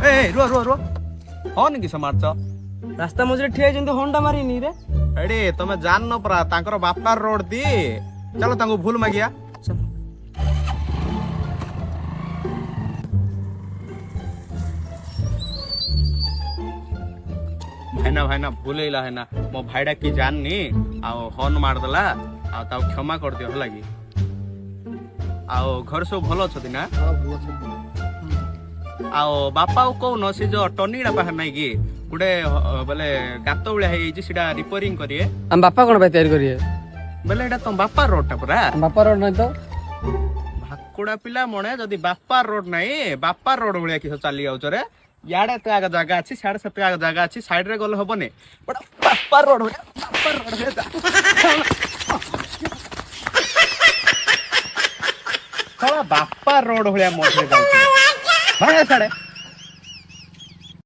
ए रुआ रुआ रुआ हॉर्न किस मारछ रास्ता मझे ठिया जंतु हॉर्नटा मारिनी रे एडे तमे जान न परा तांकर बापार रोड दी चलो तांको भूल मागिया भाईना भाईना भूल हैला है ना मो भाईडा की जाननी आओ हॉर्न मार देला आ ता क्षमा कर दियो होला की आओ घर सब भलो छथि ना आओ बापा को न से जो टनीडा बाहर नाही की गुडे बोले गात उळ्या हे जे सिडा रिपेयरिंग करिए हम बापा कोन बे तैयार करिए बोले एटा तो बापा रोड टा पूरा बापा रोड नहीं तो भाकुड़ा पिला मणे जदी बापा रोड नाही बापा रोड उळ्या किस चाली जाउछ रे याडे ते आगा जागा अछि साडे सते आगा जागा अछि साइड रे गले हबने बट बापा रोड हे साला बापा रोड होया मोठे जाउछ भागे साडे